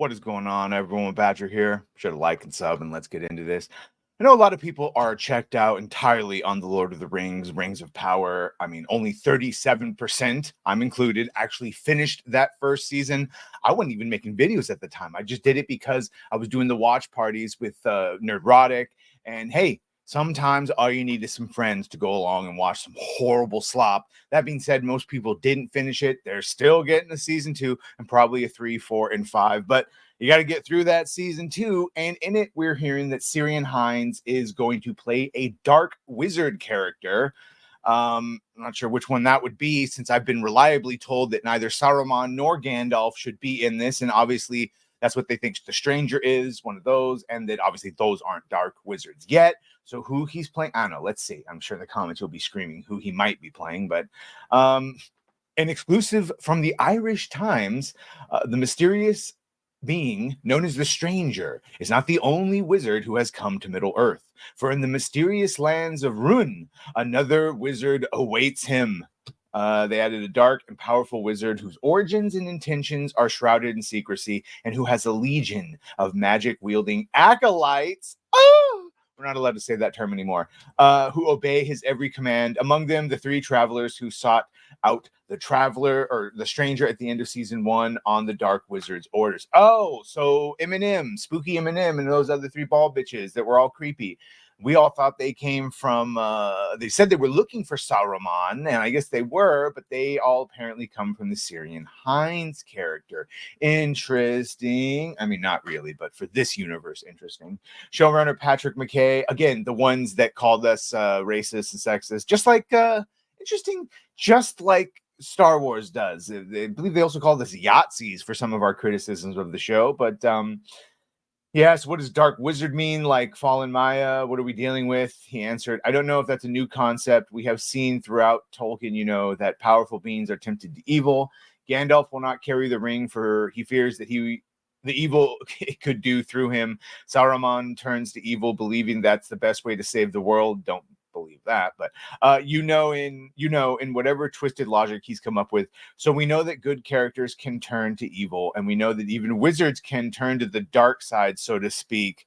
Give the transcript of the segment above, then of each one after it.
What is going on, everyone? Badger here. Should have liked and sub, and let's get into this. I know a lot of people are checked out entirely on the Lord of the Rings, Rings of Power. I mean, only 37%, I'm included, actually finished that first season. I wasn't even making videos at the time. I just did it because I was doing the watch parties with Nerdrotic. And hey, sometimes all you need is some friends to go along and watch some horrible slop. That being said, most people didn't finish it. They're still getting a season 2 and probably a 3, 4, and 5. But you got to get through that season 2. And in it, we're hearing that Ciarán Hinds is going to play a dark wizard character. I'm not sure which one that would be, since I've been reliably told that neither Saruman nor Gandalf should be in this. And obviously, that's what they think the stranger is, one of those. And that obviously those aren't dark wizards yet. So who he's playing, I don't know. Let's see. I'm sure in the comments you'll be screaming who he might be playing. But an exclusive from the Irish Times, the mysterious being known as the Stranger is not the only wizard who has come to Middle-earth. For in the mysterious lands of Rhûn, another wizard awaits him. They added a dark and powerful wizard whose origins and intentions are shrouded in secrecy and who has a legion of magic-wielding acolytes. Oh! We're not allowed to say that term anymore. Who obey his every command. Among them, the 3 travelers who sought out the traveler or the stranger at the end of season 1 on the Dark Wizard's orders. Oh, so Eminem, Spooky Eminem, and those other 3 ball bitches that were all creepy. We all thought they came from, they said they were looking for Saruman, and I guess they were, but they all apparently come from the Ciarán Hinds character. Interesting. I mean, not really, but for this universe, interesting. Showrunner Patrick McKay, again, the ones that called us racist and sexist, just like, interesting, just like Star Wars does. I believe they also called us Yahtzees for some of our criticisms of the show, but yes, what does Dark Wizard mean? Like Fallen Maya? What are we dealing with? He answered, I don't know if that's a new concept. We have seen throughout Tolkien, that powerful beings are tempted to evil. Gandalf will not carry the ring, for he fears that the evil it could do through him. Saruman turns to evil, believing that's the best way to save the world. Don't believe that, but in whatever twisted logic he's come up with. So we know that good characters can turn to evil, and we know that even wizards can turn to the dark side, so to speak.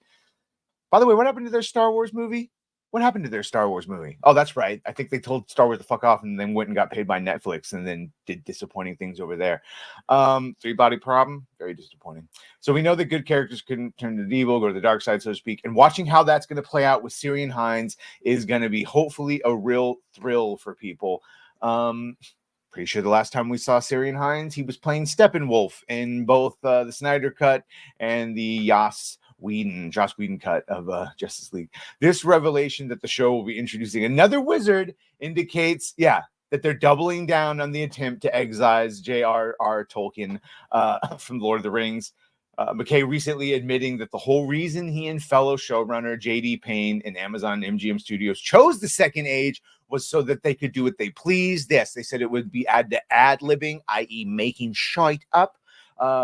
By the way, what happened to their Star Wars movie? What happened to their Star Wars movie? Oh, that's right. I think they told Star Wars to fuck off and then went and got paid by Netflix and then did disappointing things over there. 3-body problem, very disappointing. So we know that good characters can turn to evil, go to the dark side, so to speak. And watching how that's going to play out with Ciarán Hinds is going to be hopefully a real thrill for people. Pretty sure the last time we saw Ciarán Hinds, he was playing Steppenwolf in both the Snyder Cut and the Joss Whedon cut of Justice League. This revelation that the show will be introducing another wizard indicates, that they're doubling down on the attempt to excise J.R.R. Tolkien from Lord of the Rings. McKay recently admitting that the whole reason he and fellow showrunner J.D. Payne and Amazon MGM Studios chose the Second Age was so that they could do what they pleased. Yes, they said it would be ad-libbing, i.e. making shite up.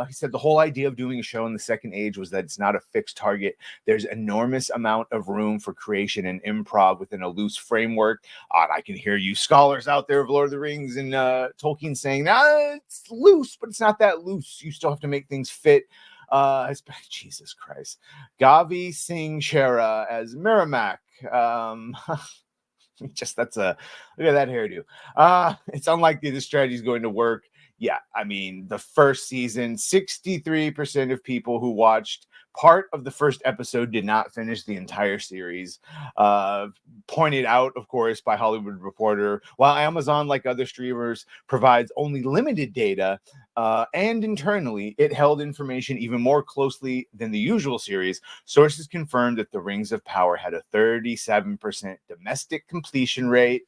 He said the whole idea of doing a show in the Second Age was that it's not a fixed target. There's enormous amount of room for creation and improv within a loose framework. I can hear you scholars out there of Lord of the Rings and Tolkien saying, it's loose, but it's not that loose. You still have to make things fit. Jesus Christ. Gavi Singh Chera as Merrimack. Look at that hairdo. It's unlikely this strategy is going to work. Yeah, I mean, the first season, 63% of people who watched part of the first episode did not finish the entire series. Pointed out, of course, by Hollywood Reporter, while Amazon, like other streamers, provides only limited data, and internally, it held information even more closely than the usual series. Sources confirmed that The Rings of Power had a 37% domestic completion rate.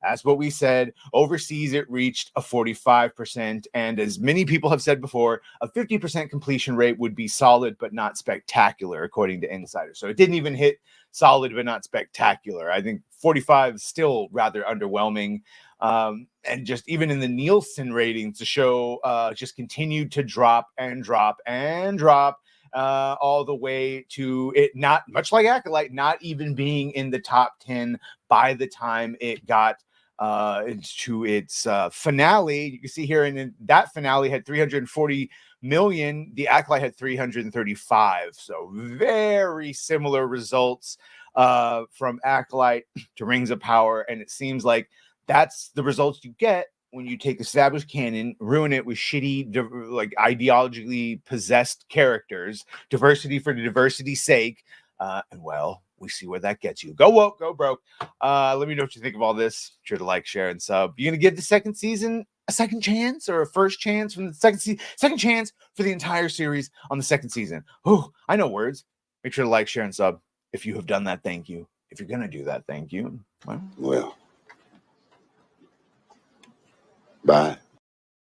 That's what we said. Overseas, it reached a 45%. And as many people have said before, a 50% completion rate would be solid but not spectacular, according to insiders. So it didn't even hit solid but not spectacular. I think 45 is still rather underwhelming. And just even in the Nielsen ratings, the show just continued to drop and drop and drop. All the way to it, not much like Acolyte, not even being in the top 10 by the time it got to its finale. You can see here, and that finale had 340 million. The Acolyte had 335. So very similar results from Acolyte to Rings of Power. And it seems like that's the results you get when you take established canon, ruin it with shitty, like ideologically possessed characters, diversity for the diversity's sake. And well, we see where that gets you. Go woke, go broke. Let me know what you think of all this. Be sure to like, share, and sub. You gonna give the second season a second chance or a first chance from the second chance for the entire series on the second season? Oh, I know words. Make sure to like, share, and sub. If you have done that, thank you. If you're gonna do that, thank you. Well, bye.